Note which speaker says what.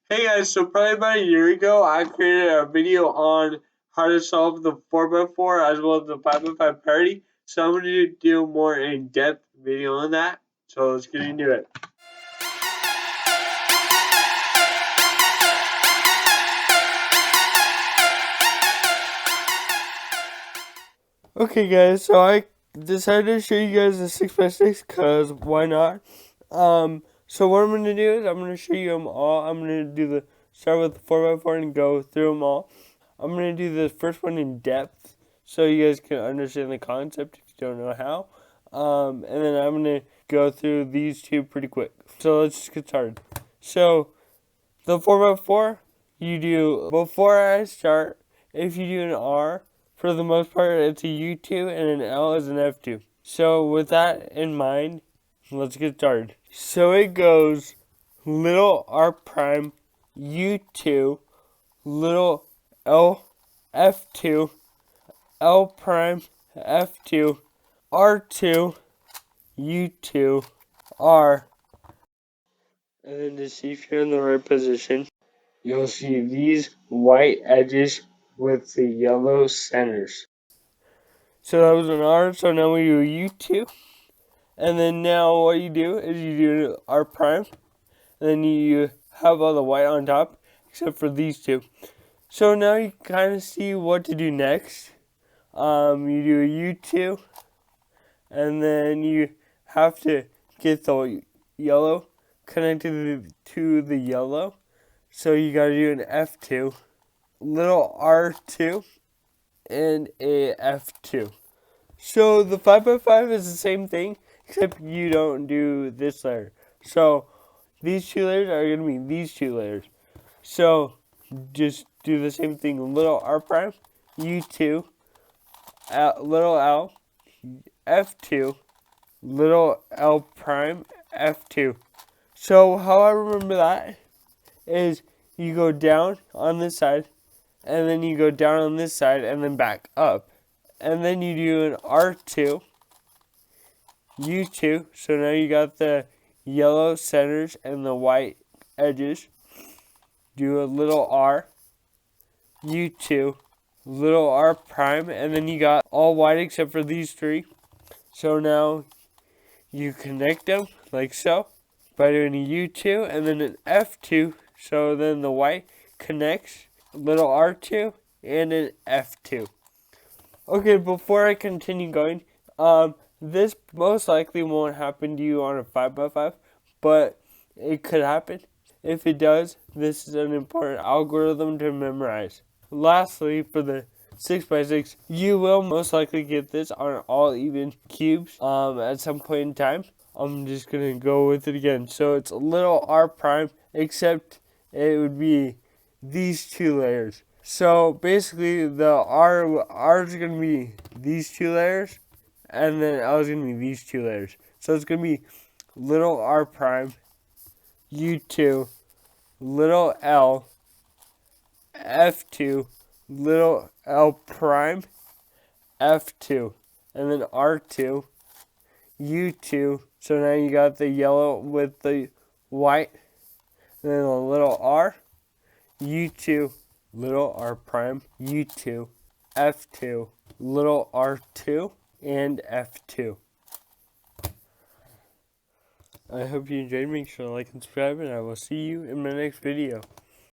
Speaker 1: Hey guys, so probably about a year ago, I created a video on how to solve the 4x4 as well as the 5x5 parity. So I'm going to do a more in-depth video on that. So let's get into it. Okay guys, so I decided to show you guys the 6x6 because why not? So what I'm going to do is I'm going to show you them all. I'm going to start with the 4x4 and go through them all. I'm going to do the first one in depth so you guys can understand the concept if you don't know how. And then I'm going to go through these two pretty quick. So let's just get started. So the 4x4, you do, before I start, if you do an R, for the most part it's a U2 and an L is an F2. So with that in mind, let's get started. So it goes little r prime, U2, little L, F2, L prime, F2, R2, U2, R. And then to see if you're in the right position, you'll see these white edges with the yellow centers. So that was an R, so now we do U2. And then now what you do is you do R prime, and then you have all the white on top, except for these two. So now you kind of see what to do next. You do a U2, and then you have to get the yellow connected to the yellow. So you gotta do an F2, little R2, and a F2. So the 5x5 is the same thing, except you don't do this layer. So these two layers are going to be these two layers. So just do the same thing. Little R prime, U2, little L, F2, little L prime, F2. So how I remember that is you go down on this side, and then you go down on this side, and then back up. And then you do an R2, U2, so now you got the yellow centers and the white edges. Do a little R, U2, little R prime, and then you got all white except for these three. So now you connect them like so by doing a U2 and then an F2, so then the white connects, little R2 and an F2. Okay, before I continue going, this most likely won't happen to you on a 5x5, but it could happen. If it does, this is an important algorithm to memorize. Lastly, for the 6x6, you will most likely get this on all even cubes at some point in time. I'm just going to go with it again. So it's a little r prime, except it would be these two layers. So basically the R is going to be these two layers, and then L is going to be these two layers. So it's going to be little r prime, U2, little L, F2, little L prime, F2, and then R2, U2. So now you got the yellow with the white, and then a little R, U2, little r prime, U2, F2, little R2, and F2. I hope you enjoyed. Make sure to like and subscribe, and I will see you in my next video.